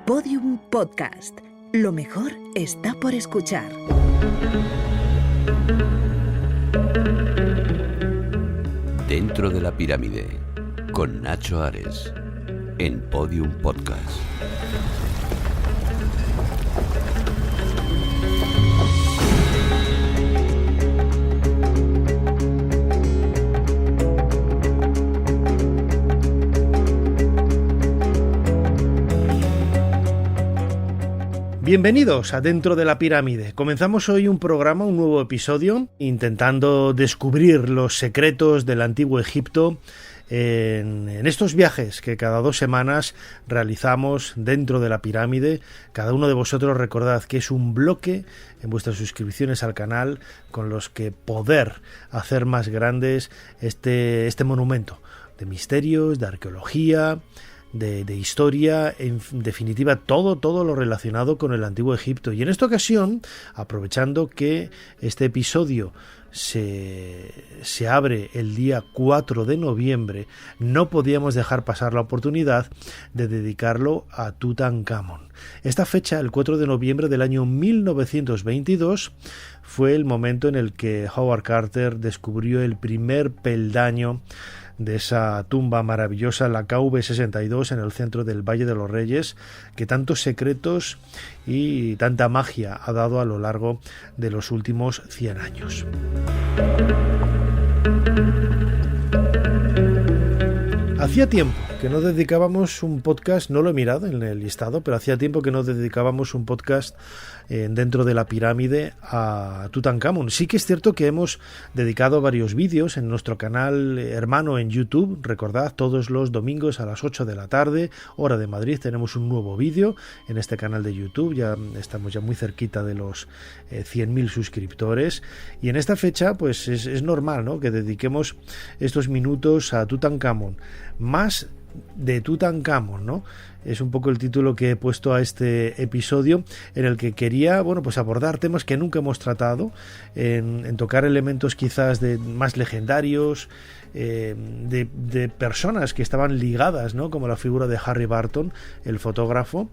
Podium Podcast. Lo mejor está por escuchar. Dentro de la pirámide, con Nacho Ares, en Podium Podcast. Bienvenidos a Dentro de la Pirámide. Comenzamos hoy un programa, un nuevo episodio, intentando descubrir los secretos del antiguo Egipto en estos viajes que cada 2 semanas realizamos dentro de la pirámide. Cada uno de vosotros recordad que es un bloque en vuestras suscripciones al canal con los que poder hacer más grandes este monumento de misterios, de arqueología, de historia, en definitiva todo lo relacionado con el antiguo Egipto. Y en esta ocasión, aprovechando que este episodio se abre el día 4 de noviembre, no podíamos dejar pasar la oportunidad de dedicarlo a Tutankamón. Esta fecha, el 4 de noviembre del año 1922, fue el momento en el que Howard Carter descubrió el primer peldaño de esa tumba maravillosa, la KV62, en el centro del Valle de los Reyes, que tantos secretos y tanta magia ha dado a lo largo de los últimos 100 años. Hacía tiempo que no dedicábamos un podcast, no lo he mirado en el listado, pero hacía tiempo que no dedicábamos un podcast dentro de la pirámide a Tutankamón. Sí que es cierto que hemos dedicado varios vídeos en nuestro canal hermano en YouTube. Recordad, todos los domingos a las 8 de la tarde, hora de Madrid, tenemos un nuevo vídeo en este canal de YouTube. Ya estamos muy cerquita de los 100.000 suscriptores. Y en esta fecha, pues es normal, ¿no?, que dediquemos estos minutos a Tutankamón. Más de Tutankamón, ¿no? Es un poco el título que he puesto a este episodio, en el que quería, pues abordar temas que nunca hemos tratado, en tocar elementos quizás más legendarios, de personas que estaban ligadas, ¿no?, como la figura de Harry Barton, el fotógrafo,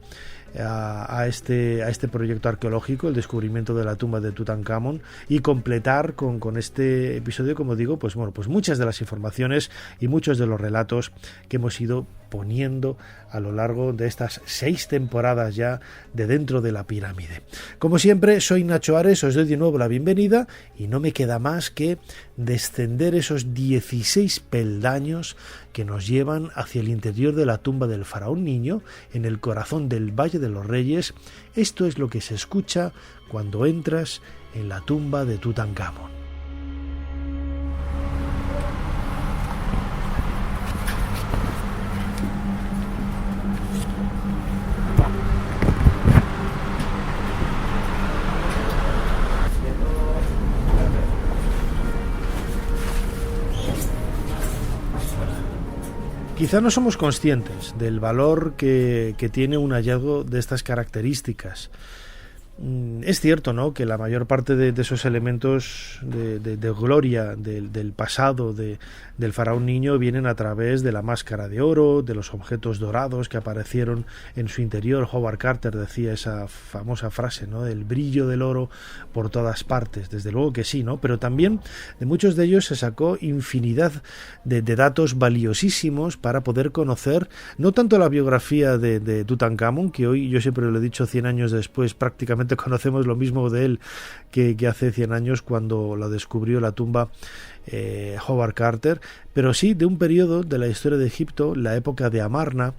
a este proyecto arqueológico, el descubrimiento de la tumba de Tutankamón, y completar con este episodio, como digo, pues muchas de las informaciones y muchos de los relatos que hemos ido poniendo a lo largo de estas 6 temporadas ya de Dentro de la Pirámide. Como siempre, soy Nacho Ares, os doy de nuevo la bienvenida y no me queda más que descender esos 16 peldaños que nos llevan hacia el interior de la tumba del faraón niño, en el corazón del Valle de los Reyes. Esto es lo que se escucha cuando entras en la tumba de Tutankamón. Quizá no somos conscientes del valor que tiene un hallazgo de estas características. Es cierto, ¿no?, que la mayor parte de esos elementos de gloria del pasado del faraón niño vienen a través de la máscara de oro, de los objetos dorados que aparecieron en su interior. Howard Carter decía esa famosa frase, ¿no?, del brillo del oro por todas partes. Desde luego que sí, ¿no? Pero también de muchos de ellos se sacó infinidad de datos valiosísimos para poder conocer no tanto la biografía de Tutankamón, que hoy, yo siempre lo he dicho, 100 años después prácticamente conocemos lo mismo de él que hace 100 años cuando la descubrió la tumba Howard Carter, pero sí de un periodo de la historia de Egipto, la época de Amarna,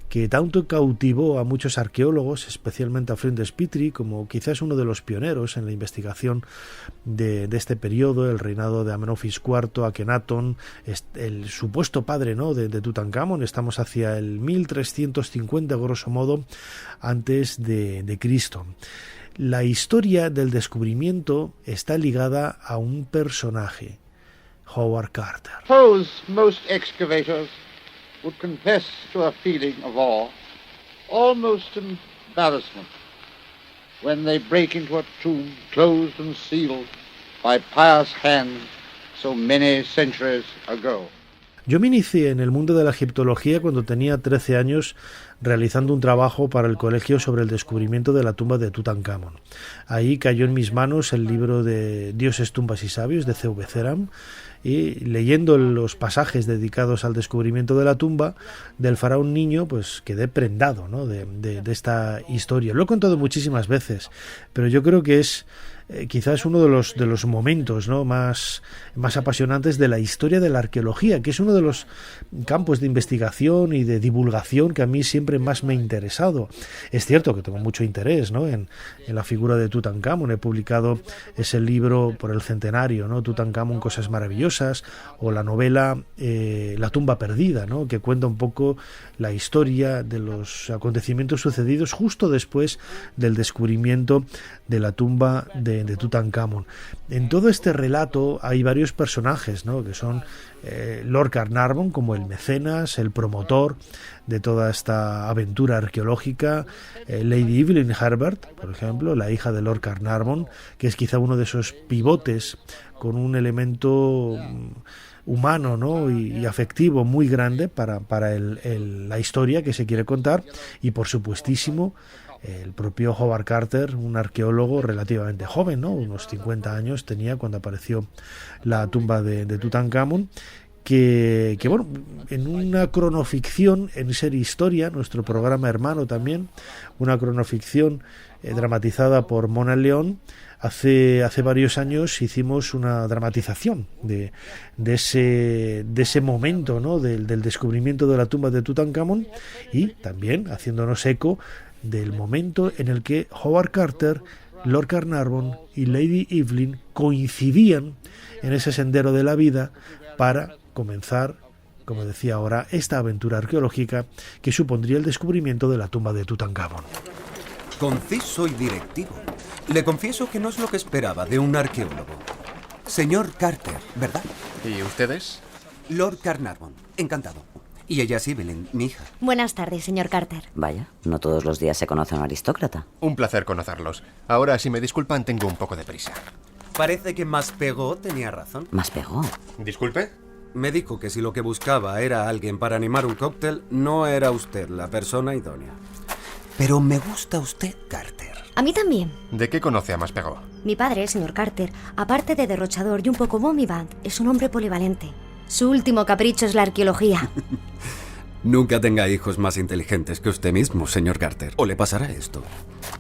que tanto cautivó a muchos arqueólogos, especialmente a Flinders Petrie, como quizás uno de los pioneros en la investigación de este periodo, el reinado de Amenofis IV, Akenatón, el supuesto padre, ¿no?, de Tutankamón. Estamos hacia el 1350, grosso modo, antes de Cristo. La historia del descubrimiento está ligada a un personaje, Howard Carter. Suppose most excavators would confess to a feeling of awe, almost embarrassment, when they break into a tomb closed and sealed by pious hands so many centuries ago. Yo me inicié en el mundo de la egiptología cuando tenía 13 años realizando un trabajo para el colegio sobre el descubrimiento de la tumba de Tutankamón. Ahí cayó en mis manos el libro de Dioses, tumbas y sabios de C.V. Ceram, y leyendo los pasajes dedicados al descubrimiento de la tumba del faraón niño, pues quedé prendado, ¿no?, de esta historia. Lo he contado muchísimas veces, pero yo creo que es quizás uno de los momentos, ¿no?, más apasionantes de la historia de la arqueología, que es uno de los campos de investigación y de divulgación que a mí siempre más me ha interesado. Es cierto que tengo mucho interés, ¿no?, en la figura de Tutankamón. He publicado ese libro por el centenario, ¿no?, Tutankamón, cosas maravillosas, o la novela La tumba perdida, ¿no?, que cuenta un poco la historia de los acontecimientos sucedidos justo después del descubrimiento de la tumba de Tutankamón. En todo este relato hay varios personajes, ¿no?, que son Lord Carnarvon como el mecenas, el promotor de toda esta aventura arqueológica, Lady Evelyn Herbert, por ejemplo, la hija de Lord Carnarvon, que es quizá uno de esos pivotes con un elemento humano, ¿no?, y afectivo muy grande para la historia que se quiere contar, y por supuestísimo el propio Howard Carter, un arqueólogo relativamente joven, ¿no?, unos 50 años tenía cuando apareció la tumba de Tutankamón, que bueno, en una cronoficción, en Ser Historia, nuestro programa hermano también, una cronoficción dramatizada por Mona León, hace varios años hicimos una dramatización de ese momento, ¿no?, del descubrimiento de la tumba de Tutankamón, y también haciéndonos eco del momento en el que Howard Carter, Lord Carnarvon y Lady Evelyn coincidían en ese sendero de la vida para comenzar, como decía ahora, esta aventura arqueológica que supondría el descubrimiento de la tumba de Tutankamón. Conciso y directivo. Le confieso que no es lo que esperaba de un arqueólogo. Señor Carter, ¿verdad? ¿Y ustedes? Lord Carnarvon, encantado. Y ella es Evelyn, mi hija. Buenas tardes, señor Carter. Vaya, no todos los días se conoce a un aristócrata. Un placer conocerlos. Ahora, si me disculpan, tengo un poco de prisa. Parece que Maspero tenía razón. ¿Maspero? ¿Disculpe? Me dijo que si lo que buscaba era alguien para animar un cóctel, no era usted la persona idónea. Pero me gusta usted, Carter. A mí también. ¿De qué conoce a Maspero? Mi padre, señor Carter, aparte de derrochador y un poco bombivant, es un hombre polivalente. Su último capricho es la arqueología. Nunca tenga hijos más inteligentes que usted mismo, señor Carter, o le pasará esto.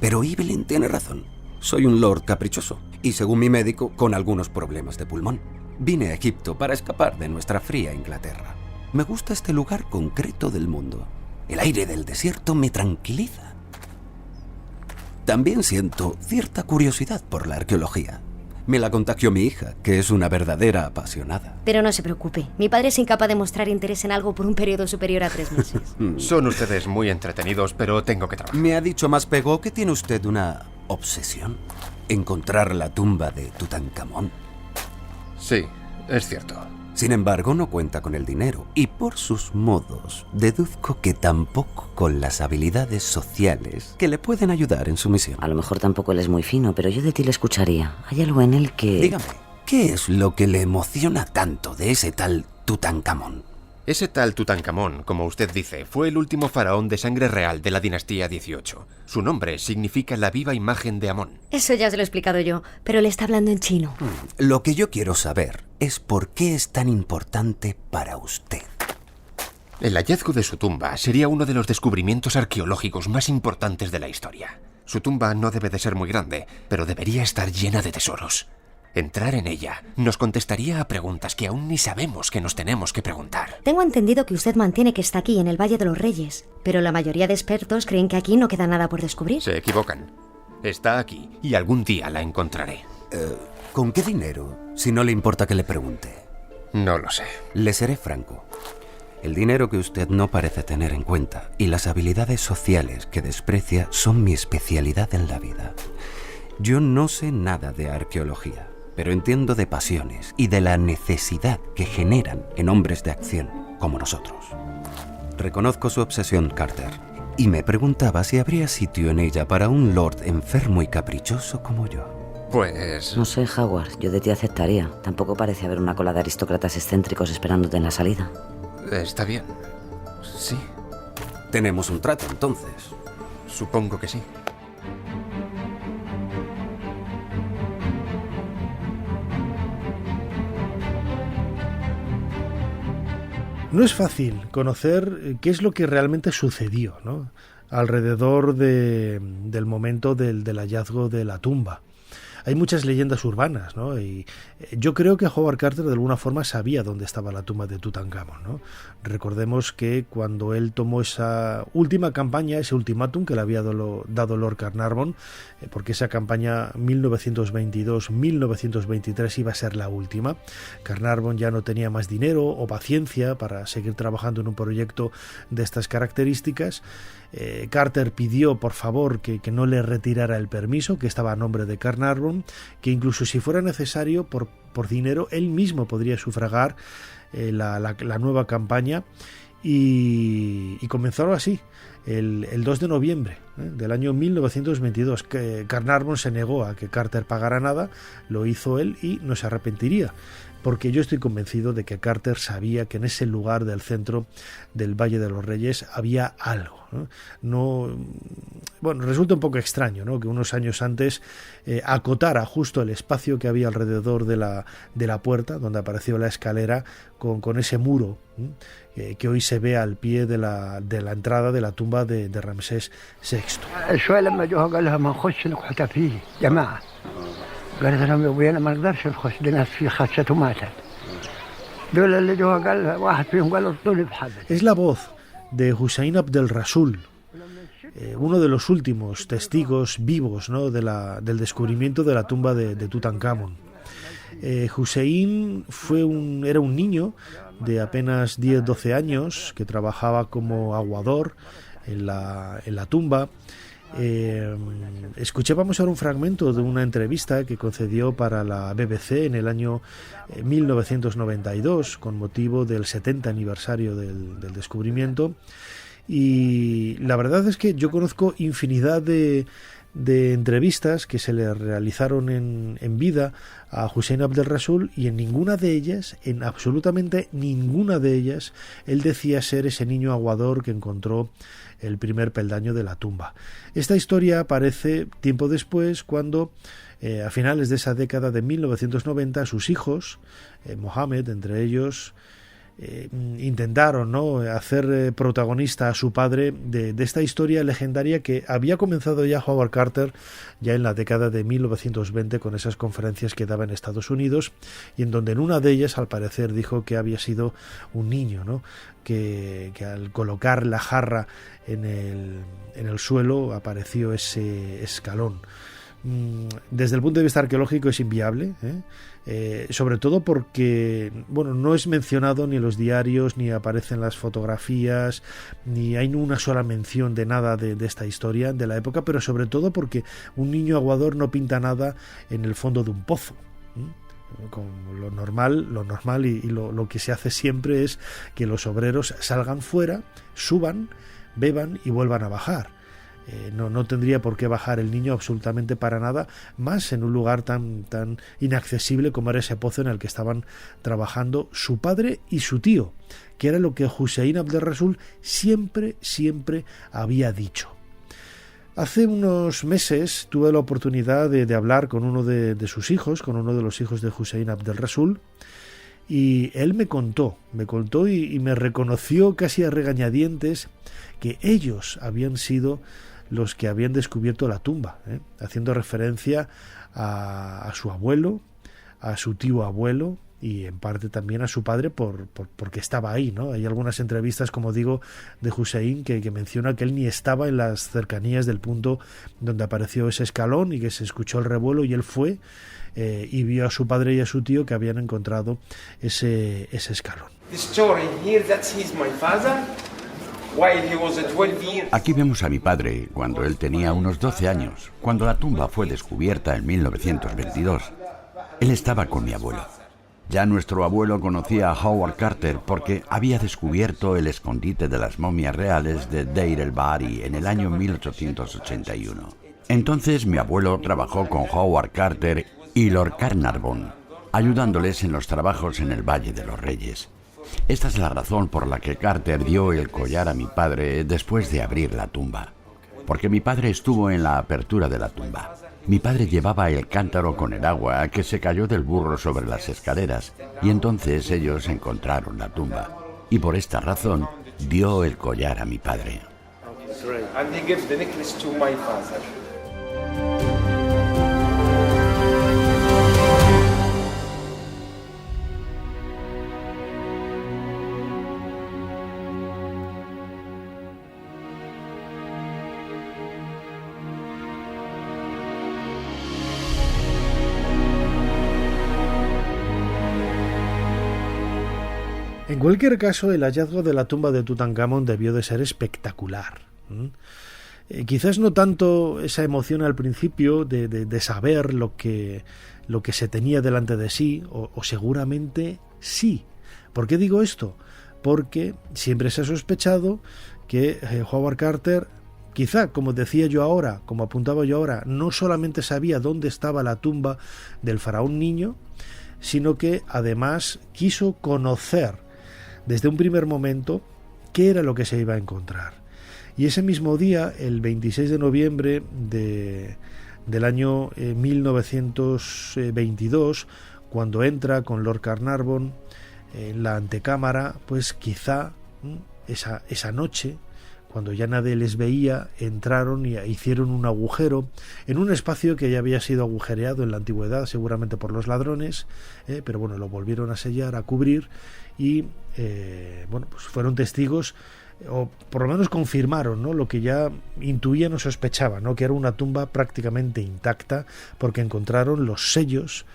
Pero Evelyn tiene razón. Soy un lord caprichoso y, según mi médico, con algunos problemas de pulmón. Vine a Egipto para escapar de nuestra fría Inglaterra. Me gusta este lugar concreto del mundo. El aire del desierto me tranquiliza. También siento cierta curiosidad por la arqueología. Me la contagió mi hija, que es una verdadera apasionada. Pero no se preocupe, mi padre es incapaz de mostrar interés en algo por un periodo superior a 3 meses. Son ustedes muy entretenidos, pero tengo que trabajar. Me ha dicho Maspero que tiene usted una obsesión. Encontrar la tumba de Tutankamón. Sí, es cierto. Sin embargo, no cuenta con el dinero, y por sus modos, deduzco que tampoco con las habilidades sociales que le pueden ayudar en su misión. A lo mejor tampoco él es muy fino, pero yo de ti le escucharía. Hay algo en él que... Dígame, ¿qué es lo que le emociona tanto de ese tal Tutankamón? Ese tal Tutankamón, como usted dice, fue el último faraón de sangre real de la dinastía 18. Su nombre significa la viva imagen de Amón. Eso ya se lo he explicado yo, pero le está hablando en chino. Lo que yo quiero saber es por qué es tan importante para usted. El hallazgo de su tumba sería uno de los descubrimientos arqueológicos más importantes de la historia. Su tumba no debe de ser muy grande, pero debería estar llena de tesoros. Entrar en ella nos contestaría a preguntas que aún ni sabemos que nos tenemos que preguntar. Tengo entendido que usted mantiene que está aquí, en el Valle de los Reyes, pero la mayoría de expertos creen que aquí no queda nada por descubrir. Se equivocan. Está aquí y algún día la encontraré. ¿Con qué dinero? Si no le importa que le pregunte. No lo sé. Le seré franco. El dinero que usted no parece tener en cuenta y las habilidades sociales que desprecia son mi especialidad en la vida. Yo no sé nada de arqueología, pero entiendo de pasiones y de la necesidad que generan en hombres de acción como nosotros. Reconozco su obsesión, Carter, y me preguntaba si habría sitio en ella para un lord enfermo y caprichoso como yo. Pues... No sé, Howard, yo de ti aceptaría. Tampoco parece haber una cola de aristócratas excéntricos esperándote en la salida. Está bien. Sí. Tenemos un trato, entonces. Supongo que sí. No es fácil conocer qué es lo que realmente sucedió, ¿no?, alrededor del momento del hallazgo de la tumba. Hay muchas leyendas urbanas, ¿no? Y yo creo que Howard Carter de alguna forma sabía dónde estaba la tumba de Tutankamón, ¿no? Recordemos que cuando él tomó esa última campaña, ese ultimátum que le había dado Lord Carnarvon, porque esa campaña 1922-1923 iba a ser la última, Carnarvon ya no tenía más dinero o paciencia para seguir trabajando en un proyecto de estas características. Carter pidió por favor que no le retirara el permiso, que estaba a nombre de Carnarvon, que incluso si fuera necesario por dinero él mismo podría sufragar la nueva campaña, y comenzó así. El 2 de noviembre del año 1922 Carnarvon se negó a que Carter pagara nada, lo hizo él y no se arrepentiría, porque yo estoy convencido de que Carter sabía que en ese lugar del centro del Valle de los Reyes había algo, ¿no? Bueno, resulta un poco extraño, ¿no?, que unos años antes acotara justo el espacio que había alrededor de la puerta, donde apareció la escalera, con ese muro que hoy se ve al pie de la entrada de la tumba de Ramsés VI. Es la voz de Hussein Abdel Rasul, uno de los últimos testigos vivos, ¿no?, del descubrimiento de la tumba de Tutankamón. Hussein era un niño de apenas 10-12 años que trabajaba como aguador en la tumba. Escuchábamos ahora un fragmento de una entrevista que concedió para la BBC en el año 1992 con motivo del 70 aniversario del descubrimiento, y la verdad es que yo conozco infinidad de entrevistas que se le realizaron en vida a Hussein Abdel Rasul, y en ninguna de ellas, en absolutamente ninguna de ellas, él decía ser ese niño aguador que encontró el primer peldaño de la tumba. Esta historia aparece tiempo después, cuando a finales de esa década de 1990 sus hijos, Mohammed entre ellos, intentaron, ¿no?, hacer protagonista a su padre de esta historia legendaria que había comenzado ya Howard Carter ya en la década de 1920 con esas conferencias que daba en Estados Unidos, y en donde en una de ellas al parecer dijo que había sido un niño, ¿no?, que al colocar la jarra en el suelo apareció ese escalón. Desde el punto de vista arqueológico es inviable, sobre todo porque no es mencionado ni en los diarios, ni aparece en las fotografías, ni hay una sola mención de nada de esta historia de la época, pero sobre todo porque un niño aguador no pinta nada en el fondo de un pozo. Con lo normal y lo que se hace siempre es que los obreros salgan fuera, suban, beban y vuelvan a bajar. No tendría por qué bajar el niño absolutamente para nada, más en un lugar tan inaccesible como era ese pozo en el que estaban trabajando su padre y su tío, que era lo que Hussein Abdel Rasul siempre había dicho. Hace unos meses tuve la oportunidad de hablar con uno de sus hijos, con uno de los hijos de Hussein Abdel Rasul, y él me contó y me reconoció casi a regañadientes que ellos habían sido los que habían descubierto la tumba, haciendo referencia a su abuelo, a su tío abuelo y en parte también a su padre porque estaba ahí, ¿no? Hay algunas entrevistas, como digo, de Hussein que menciona que él ni estaba en las cercanías del punto donde apareció ese escalón y que se escuchó el revuelo, y él fue y vio a su padre y a su tío que habían encontrado ese escalón. Aquí vemos a mi padre cuando él tenía unos 12 años, cuando la tumba fue descubierta en 1922. Él estaba con mi abuelo. Ya nuestro abuelo conocía a Howard Carter porque había descubierto el escondite de las momias reales de Deir el-Bahari en el año 1881. Entonces mi abuelo trabajó con Howard Carter y Lord Carnarvon, ayudándoles en los trabajos en el Valle de los Reyes. Esta es la razón por la que Carter dio el collar a mi padre después de abrir la tumba. Porque mi padre estuvo en la apertura de la tumba. Mi padre llevaba el cántaro con el agua que se cayó del burro sobre las escaleras y entonces ellos encontraron la tumba. Y por esta razón dio el collar a mi padre. And he gave the necklace to my father. En cualquier caso, el hallazgo de la tumba de Tutankamón debió de ser espectacular. Quizás no tanto esa emoción al principio de saber lo que se tenía delante de sí, o seguramente sí. ¿Por qué digo esto? Porque siempre se ha sospechado que Howard Carter, quizá, como decía yo ahora, como apuntaba yo ahora, no solamente sabía dónde estaba la tumba del faraón niño, sino que además quiso conocer desde un primer momento qué era lo que se iba a encontrar. Y ese mismo día, el 26 de noviembre del año 1922, cuando entra con Lord Carnarvon en la antecámara, pues quizá esa noche, cuando ya nadie les veía, entraron y hicieron un agujero en un espacio que ya había sido agujereado en la antigüedad, seguramente por los ladrones, pero bueno, lo volvieron a sellar, a cubrir, y pues fueron testigos, o por lo menos confirmaron, ¿no?, lo que ya intuían o sospechaban, ¿no?, que era una tumba prácticamente intacta, porque encontraron los sellos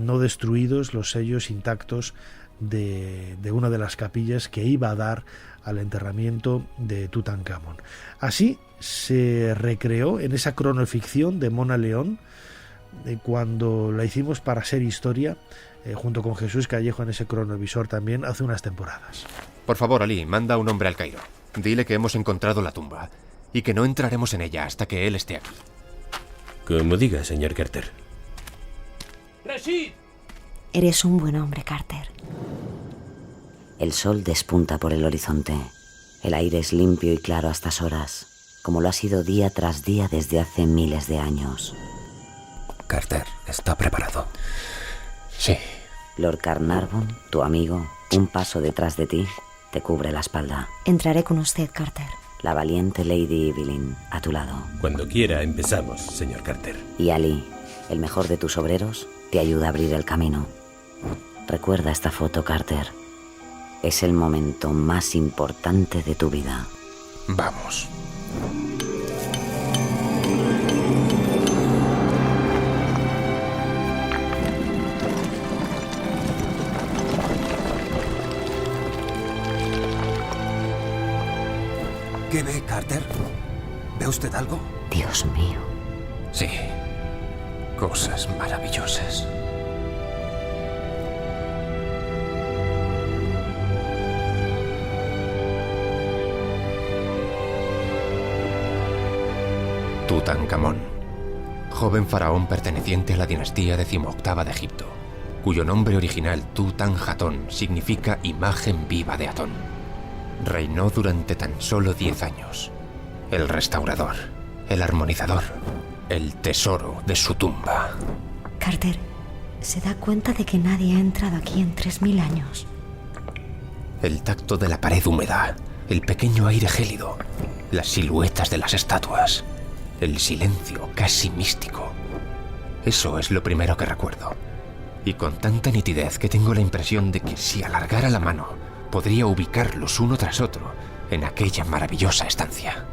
no destruidos, los sellos intactos de una de las capillas que iba a dar al enterramiento de Tutankamón. Así se recreó en esa cronoficción de Mona León, cuando la hicimos para Ser Historia, junto con Jesús Callejo en ese cronovisor también hace unas temporadas. Por favor, Ali, manda a un hombre al Cairo. Dile que hemos encontrado la tumba y que no entraremos en ella hasta que él esté aquí. Como diga, señor Carter. ¡Rashid! Eres un buen hombre, Carter. El sol despunta por el horizonte. El aire es limpio y claro a estas horas, como lo ha sido día tras día desde hace miles de años. Carter, ¿está preparado? Sí. Lord Carnarvon, tu amigo, un paso detrás de ti, te cubre la espalda. Entraré con usted, Carter. La valiente Lady Evelyn, a tu lado. Cuando quiera empezamos, señor Carter. Y Ali, el mejor de tus obreros, te ayuda a abrir el camino. Recuerda esta foto, Carter. Es el momento más importante de tu vida. Vamos. ¿Qué ve, Carter? ¿Ve usted algo? Dios mío. Sí. Cosas maravillosas. Tutankamón, joven faraón perteneciente a la dinastía XVIII de Egipto, cuyo nombre original Tutanjatón significa imagen viva de Atón. Reinó durante tan solo 10 años. El restaurador, el armonizador, el tesoro de su tumba. Carter, ¿se da cuenta de que nadie ha entrado aquí en 3000 años? El tacto de la pared húmeda, el pequeño aire gélido, las siluetas de las estatuas, el silencio casi místico. Eso es lo primero que recuerdo. Y con tanta nitidez que tengo la impresión de que si alargara la mano, podría ubicarlos uno tras otro en aquella maravillosa estancia.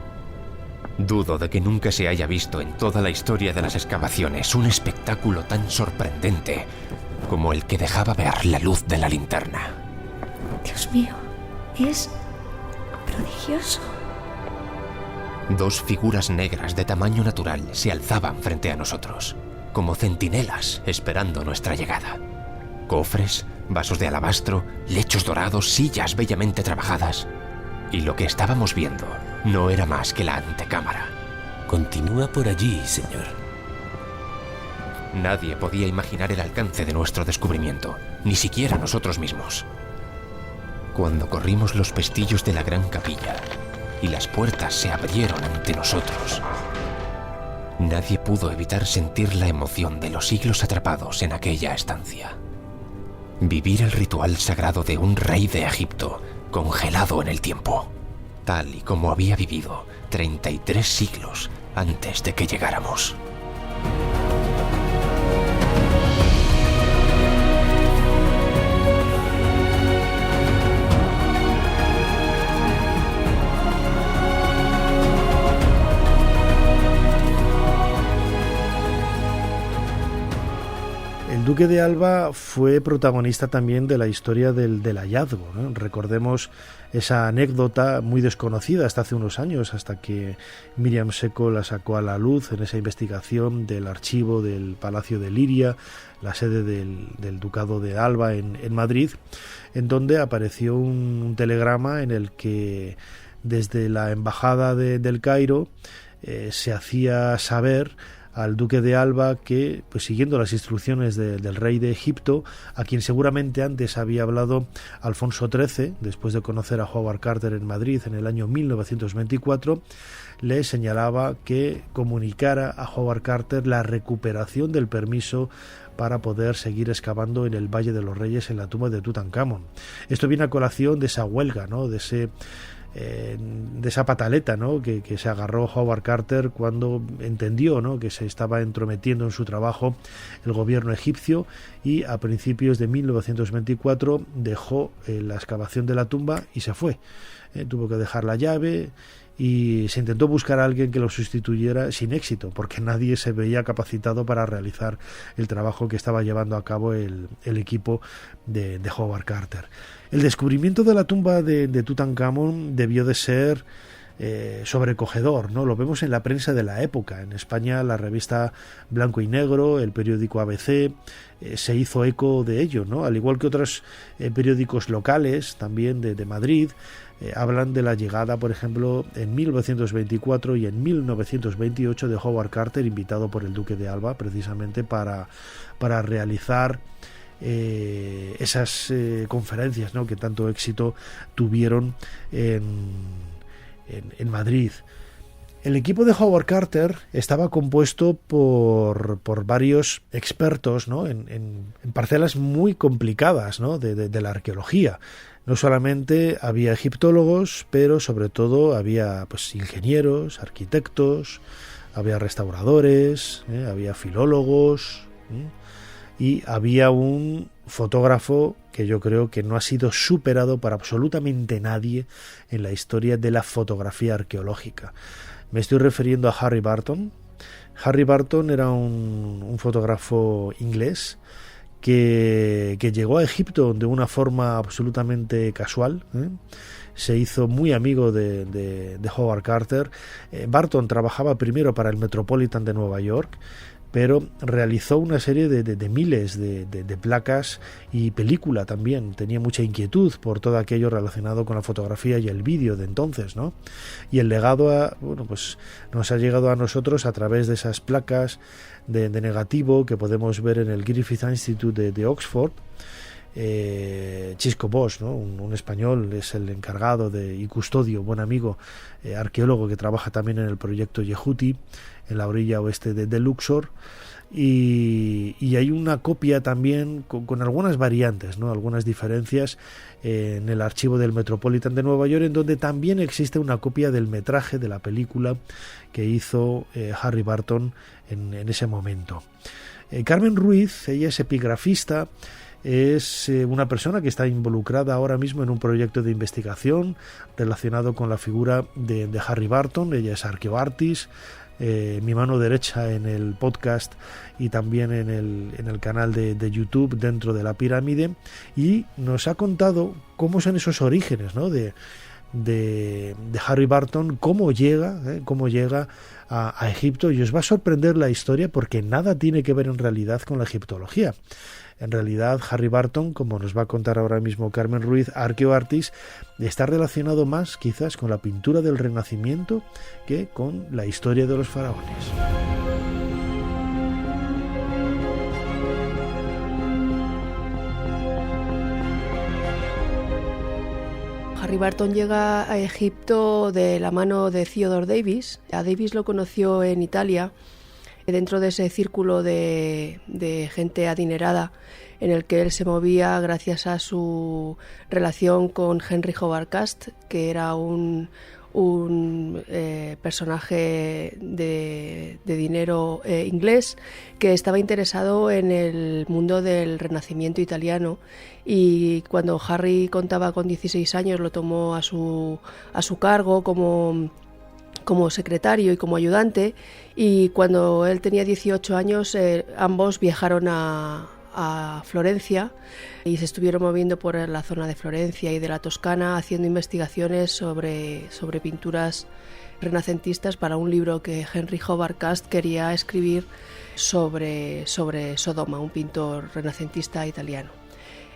Dudo de que nunca se haya visto en toda la historia de las excavaciones un espectáculo tan sorprendente como el que dejaba ver la luz de la linterna. Dios mío, es prodigioso. 2 figuras negras de tamaño natural se alzaban frente a nosotros, como centinelas esperando nuestra llegada. Cofres, vasos de alabastro, lechos dorados, sillas bellamente trabajadas. Y lo que estábamos viendo no era más que la antecámara. Continúa por allí, señor. Nadie podía imaginar el alcance de nuestro descubrimiento, ni siquiera nosotros mismos. cuando corrimos los pestillos de la gran capilla y las puertas se abrieron ante nosotros, nadie pudo evitar sentir la emoción de los siglos atrapados en aquella estancia. Vivir el ritual sagrado de un rey de Egipto congelado en el tiempo, tal y como había vivido 33 siglos antes de que llegáramos. El duque de Alba fue protagonista también de la historia del hallazgo, ¿no? Recordemos esa anécdota muy desconocida hasta hace unos años, hasta que Miriam Secco la sacó a la luz en esa investigación del archivo del Palacio de Liria, la sede del Ducado de Alba en Madrid, en donde apareció un telegrama en el que desde la embajada del Cairo se hacía saber al duque de Alba que, pues siguiendo las instrucciones del rey de Egipto, a quien seguramente antes había hablado Alfonso XIII, después de conocer a Howard Carter en Madrid en el año 1924, le señalaba que comunicara a Howard Carter la recuperación del permiso para poder seguir excavando en el Valle de los Reyes en la tumba de Tutankamón. Esto viene a colación de esa huelga, ¿no? de esa pataleta, ¿no? que se agarró Howard Carter cuando entendió, ¿no? que se estaba entrometiendo en su trabajo el gobierno egipcio, y a principios de 1924 dejó la excavación de la tumba y se fue. Tuvo que dejar la llave y se intentó buscar a alguien que lo sustituyera sin éxito, porque nadie se veía capacitado para realizar el trabajo que estaba llevando a cabo el equipo de Howard Carter. El descubrimiento de la tumba de Tutankamón debió de ser sobrecogedor, ¿no? Lo vemos en la prensa de la época. En España, la revista Blanco y Negro, el periódico ABC, se hizo eco de ello, ¿no? Al igual que otros periódicos locales, también de Madrid, hablan de la llegada, por ejemplo, en 1924 y en 1928 de Howard Carter, invitado por el duque de Alba, precisamente para realizar esas conferencias, ¿no? que tanto éxito tuvieron en Madrid. El equipo de Howard Carter estaba compuesto por varios expertos, ¿no? en parcelas muy complicadas, ¿no? de la arqueología. No solamente había egiptólogos, pero sobre todo había pues ingenieros, arquitectos, había restauradores, había filólogos, y había un fotógrafo que yo creo que no ha sido superado por absolutamente nadie en la historia de la fotografía arqueológica. Me estoy refiriendo a Harry Barton. Harry Barton era un fotógrafo inglés que llegó a Egipto de una forma absolutamente casual, se hizo muy amigo de Howard Carter. Barton trabajaba primero para el Metropolitan de Nueva York, pero realizó una serie de miles de placas y película también. Tenía mucha inquietud por todo aquello relacionado con la fotografía y el vídeo de entonces, ¿no? Y el legado pues nos ha llegado a nosotros a través de esas placas de negativo que podemos ver en el Griffith Institute de Oxford. Chisco Bosch, ¿no? un español, es el encargado y custodio, buen amigo, arqueólogo que trabaja también en el proyecto Yehuti en la orilla oeste de Luxor, y hay una copia también con algunas variantes, ¿no? algunas diferencias en el archivo del Metropolitan de Nueva York, en donde también existe una copia del metraje de la película que hizo Harry Barton en ese momento. Carmen Ruiz, ella es epigrafista, es una persona que está involucrada ahora mismo en un proyecto de investigación relacionado con la figura de Harry Barton. Ella es arqueoartist, mi mano derecha en el podcast y también en el canal de YouTube Dentro de la Pirámide, y nos ha contado cómo son esos orígenes, ¿no? de Harry Barton, cómo llega a Egipto, y os va a sorprender la historia porque nada tiene que ver en realidad con la egiptología. En realidad, Harry Barton, como nos va a contar ahora mismo Carmen Ruiz, arqueoartist, está relacionado más quizás con la pintura del Renacimiento que con la historia de los faraones. Harry Barton llega a Egipto de la mano de Theodore Davis. A Davis lo conoció en Italia, dentro de ese círculo de gente adinerada en el que él se movía gracias a su relación con Henry Howard Cast, que era un personaje de dinero inglés que estaba interesado en el mundo del Renacimiento italiano, y cuando Harry contaba con 16 años lo tomó a su cargo como secretario y como ayudante, y cuando él tenía 18 años ambos viajaron a Florencia y se estuvieron moviendo por la zona de Florencia y de la Toscana haciendo investigaciones sobre pinturas renacentistas para un libro que Henry Howard Cast quería escribir sobre Sodoma, un pintor renacentista italiano.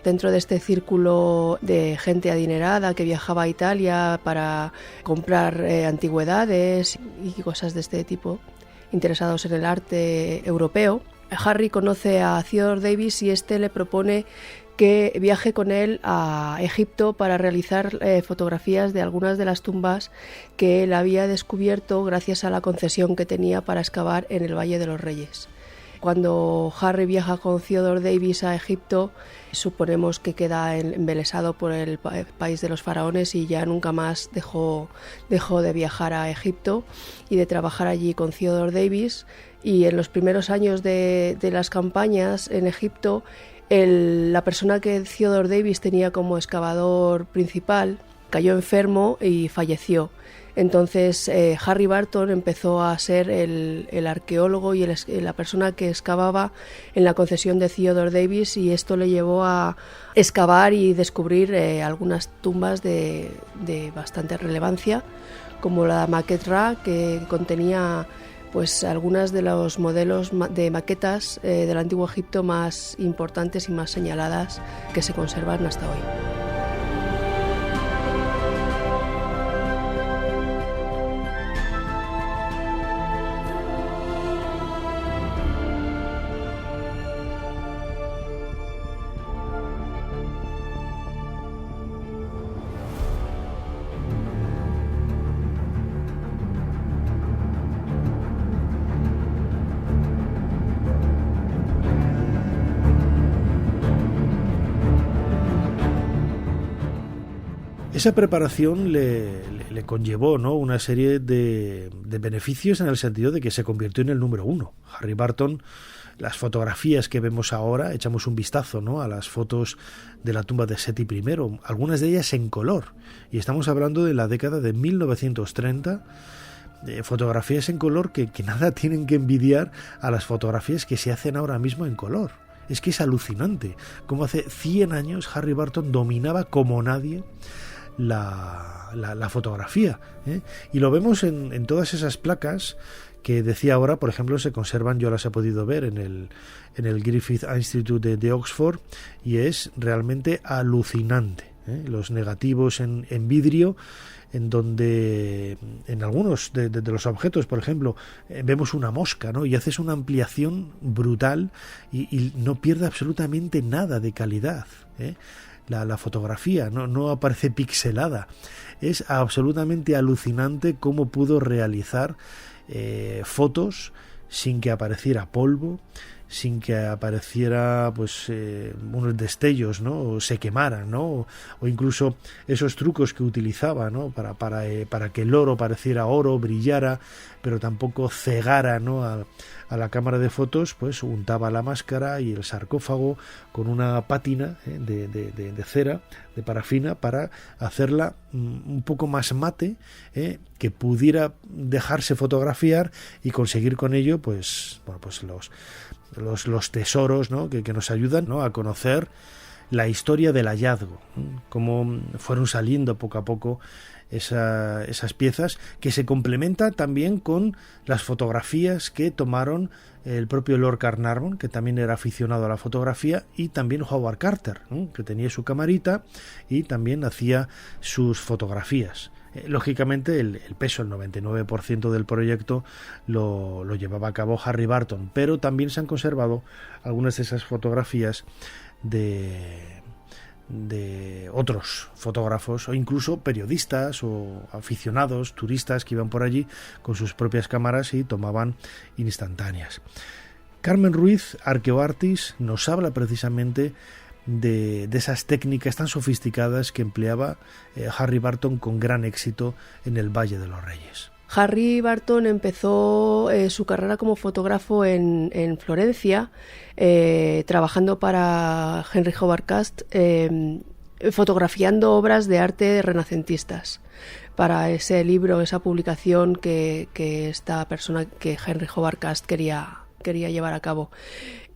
Dentro de este círculo de gente adinerada que viajaba a Italia para comprar antigüedades y cosas de este tipo, interesados en el arte europeo, Harry conoce a Theodore Davis y este le propone que viaje con él a Egipto para realizar fotografías de algunas de las tumbas que él había descubierto gracias a la concesión que tenía para excavar en el Valle de los Reyes. Cuando Harry viaja con Theodore Davis a Egipto, suponemos que queda embelesado por el país de los faraones y ya nunca más dejó de viajar a Egipto y de trabajar allí con Theodore Davis. Y en los primeros años de las campañas en Egipto, la persona que Theodore Davis tenía como excavador principal cayó enfermo y falleció. Entonces Harry Barton empezó a ser el arqueólogo y la persona que excavaba en la concesión de Theodore Davis, y esto le llevó a excavar y descubrir algunas tumbas de bastante relevancia, como la Maquette Ra, que contenía pues algunas de los modelos de maquetas del Antiguo Egipto más importantes y más señaladas que se conservan hasta hoy. Esa preparación le conllevó, ¿no?, una serie de beneficios, en el sentido de que se convirtió en el número uno. Harry Barton, las fotografías que vemos ahora, echamos un vistazo, ¿no?, a las fotos de la tumba de Seti I, algunas de ellas en color, y estamos hablando de la década de 1930, fotografías en color que nada tienen que envidiar a las fotografías que se hacen ahora mismo en color. Es que es alucinante cómo hace 100 años Harry Barton dominaba como nadie la fotografía, ¿eh? Y lo vemos en todas esas placas que decía ahora, por ejemplo, se conservan, yo las he podido ver en el Griffith Institute de Oxford, y es realmente alucinante, ¿eh? Los negativos en vidrio, en donde en algunos de los objetos, por ejemplo, vemos una mosca, ¿no?, y haces una ampliación brutal y no pierde absolutamente nada de calidad, ¿eh? La fotografía no aparece pixelada. Es absolutamente alucinante cómo pudo realizar fotos sin que apareciera polvo, sin que apareciera pues unos destellos, ¿no?, o se quemaran, ¿no?, o incluso esos trucos que utilizaba, ¿no?, para que el oro pareciera oro, brillara, pero tampoco cegara, ¿no?, a la cámara de fotos. Pues untaba la máscara y el sarcófago con una pátina de cera, de parafina, para hacerla un poco más mate, que pudiera dejarse fotografiar y conseguir con ello pues los tesoros, ¿no?, que nos ayudan, ¿no?, a conocer la historia del hallazgo, cómo fueron saliendo poco a poco esas piezas, que se complementa también con las fotografías que tomaron el propio Lord Carnarvon, que también era aficionado a la fotografía, y también Howard Carter, que tenía su camarita y también hacía sus fotografías. Lógicamente el peso, el 99% del proyecto lo llevaba a cabo Harry Barton, pero también se han conservado algunas de esas fotografías de de otros fotógrafos o incluso periodistas o aficionados, turistas que iban por allí con sus propias cámaras y tomaban instantáneas. Carmen Ruiz, ArqueoArtis, nos habla precisamente de esas técnicas tan sofisticadas que empleaba Harry Barton con gran éxito en el Valle de los Reyes. Harry Barton empezó su carrera como fotógrafo en Florencia, trabajando para Henry Howard Cast, fotografiando obras de arte renacentistas para ese libro, esa publicación que esta persona, que Henry Howard Cast quería llevar a cabo.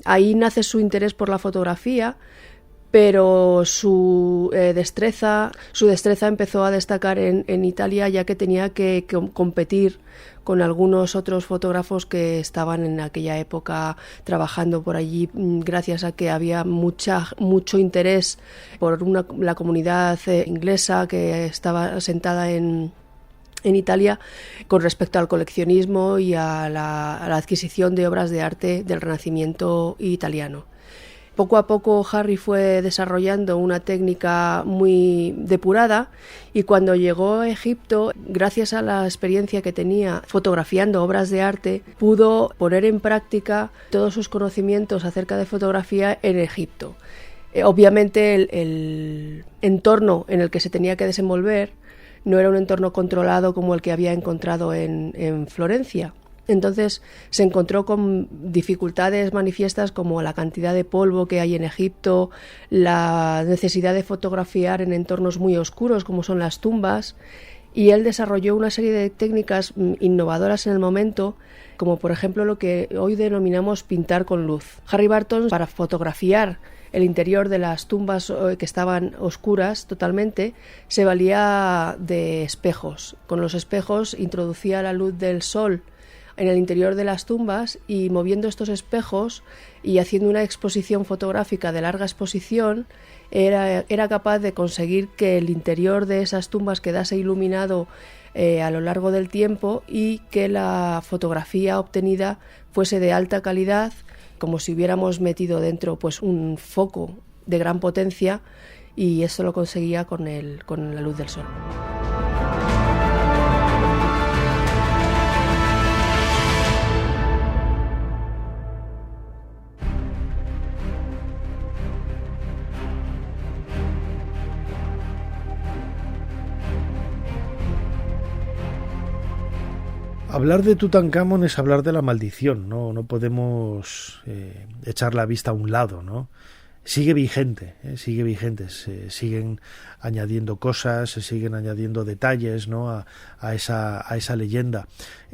Ahí nace su interés por la fotografía, pero su destreza empezó a destacar en Italia, ya que tenía que competir con algunos otros fotógrafos que estaban en aquella época trabajando por allí, gracias a que había mucho interés por la comunidad inglesa que estaba asentada en Italia con respecto al coleccionismo y a la adquisición de obras de arte del Renacimiento italiano. Poco a poco Harry fue desarrollando una técnica muy depurada y cuando llegó a Egipto, gracias a la experiencia que tenía fotografiando obras de arte, pudo poner en práctica todos sus conocimientos acerca de fotografía en Egipto. Obviamente el entorno en el que se tenía que desenvolver no era un entorno controlado como el que había encontrado en Florencia. Entonces se encontró con dificultades manifiestas como la cantidad de polvo que hay en Egipto, la necesidad de fotografiar en entornos muy oscuros como son las tumbas, y él desarrolló una serie de técnicas innovadoras en el momento, como por ejemplo lo que hoy denominamos pintar con luz. Harry Barton, para fotografiar el interior de las tumbas que estaban oscuras totalmente, se valía de espejos. Con los espejos introducía la luz del sol en el interior de las tumbas y moviendo estos espejos y haciendo una exposición fotográfica de larga exposición era capaz de conseguir que el interior de esas tumbas quedase iluminado a lo largo del tiempo y que la fotografía obtenida fuese de alta calidad, como si hubiéramos metido dentro pues un foco de gran potencia, y eso lo conseguía con la luz del sol. Hablar de Tutankamón es hablar de la maldición, no podemos echar la vista a un lado, ¿no? Sigue vigente, se siguen añadiendo cosas, se siguen añadiendo detalles, ¿no? a esa leyenda.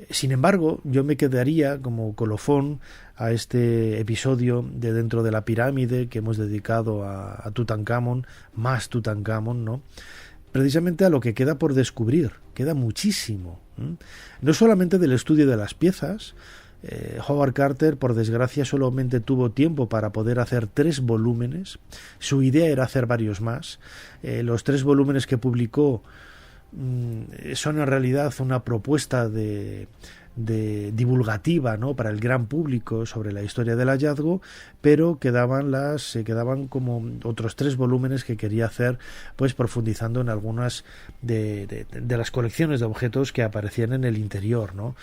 Sin embargo, yo me quedaría como colofón a este episodio de Dentro de la Pirámide que hemos dedicado a Tutankamón, más Tutankamón, ¿no? Precisamente a lo que queda por descubrir, queda muchísimo. No solamente del estudio de las piezas. Howard Carter, por desgracia, solamente tuvo tiempo para poder hacer 3 volúmenes. Su idea era hacer varios más. Los 3 volúmenes que publicó son en realidad una propuesta de divulgativa, ¿no?, para el gran público sobre la historia del hallazgo, pero quedaban como otros 3 volúmenes que quería hacer, pues profundizando en algunas de las colecciones de objetos que aparecían en el interior, ¿no?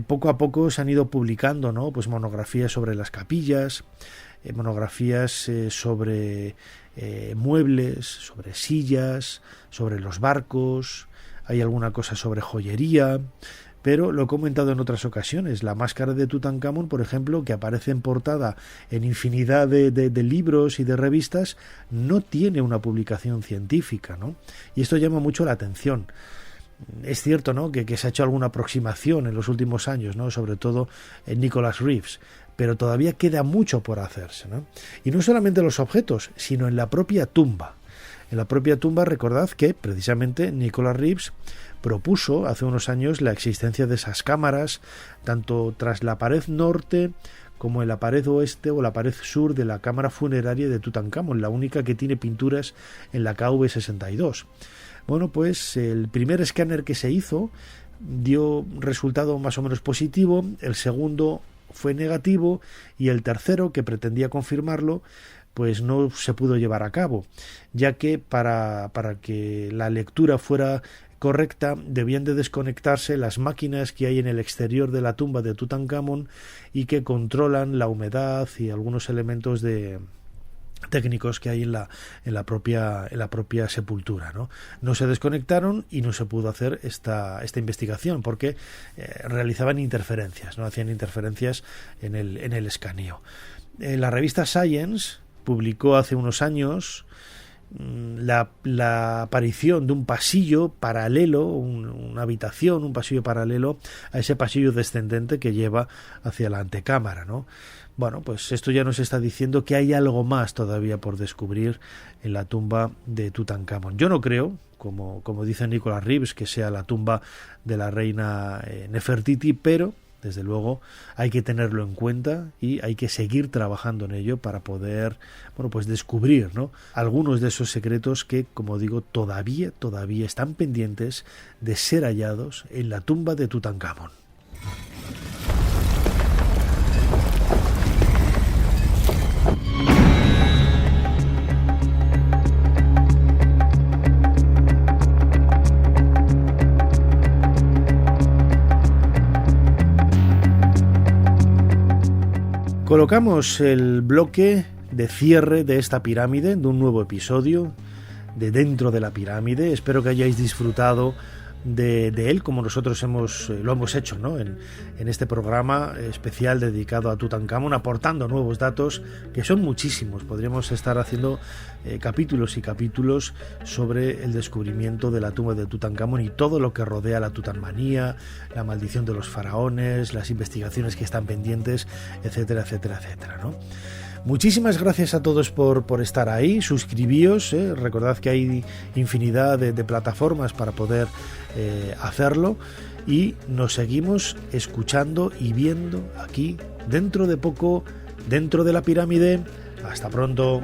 Poco a poco se han ido publicando, ¿no?, pues monografías sobre las capillas, monografías sobre muebles, sobre sillas, sobre los barcos, hay alguna cosa sobre joyería. Pero lo he comentado en otras ocasiones, la máscara de Tutankamón, por ejemplo, que aparece en portada en infinidad de libros y de revistas, no tiene una publicación científica, ¿no? Y esto llama mucho la atención. Es cierto, ¿no?, que se ha hecho alguna aproximación en los últimos años, ¿no?, sobre todo en Nicholas Reeves, pero todavía queda mucho por hacerse, ¿no? Y no solamente los objetos, sino en la propia tumba. En la propia tumba, recordad que precisamente Nicholas Reeves propuso hace unos años la existencia de esas cámaras, tanto tras la pared norte como en la pared oeste o la pared sur de la cámara funeraria de Tutankamón, la única que tiene pinturas en la KV62. Bueno, pues el primer escáner que se hizo dio resultado más o menos positivo, el segundo fue negativo y el tercero, que pretendía confirmarlo, pues no se pudo llevar a cabo, ya que para que la lectura fuera correcta debían de desconectarse las máquinas que hay en el exterior de la tumba de Tutankamón y que controlan la humedad y algunos elementos técnicos que hay en la propia sepultura, ¿no? No se desconectaron y no se pudo hacer esta investigación porque realizaban interferencias, ¿no? Hacían interferencias en el escaneo. La revista Science publicó hace unos años la aparición de un pasillo paralelo, una habitación, un pasillo paralelo a ese pasillo descendente que lleva hacia la antecámara, ¿no? Bueno, pues esto ya nos está diciendo que hay algo más todavía por descubrir en la tumba de Tutankamón. Yo no creo, como dice Nicholas Reeves, que sea la tumba de la reina Nefertiti, pero desde luego hay que tenerlo en cuenta y hay que seguir trabajando en ello para poder, bueno, pues descubrir, ¿no?, algunos de esos secretos que, como digo, todavía están pendientes de ser hallados en la tumba de Tutankamón. Colocamos el bloque de cierre de esta pirámide, de un nuevo episodio de Dentro de la Pirámide. Espero que hayáis disfrutado de él como nosotros lo hemos hecho, ¿no?, en este programa especial dedicado a Tutankamón, aportando nuevos datos que son muchísimos. Podríamos estar haciendo capítulos y capítulos sobre el descubrimiento de la tumba de Tutankamón y todo lo que rodea la tutanmanía, la maldición de los faraones, las investigaciones que están pendientes, etcétera, etcétera, etcétera, ¿no? Muchísimas gracias a todos por estar ahí. Suscribíos, recordad que hay infinidad de plataformas para poder hacerlo, y nos seguimos escuchando y viendo aquí dentro de poco, Dentro de la Pirámide. Hasta pronto.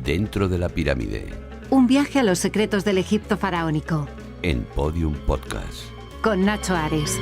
Dentro de la Pirámide, un viaje a los secretos del Egipto faraónico, en Podium Podcast, con Nacho Ares.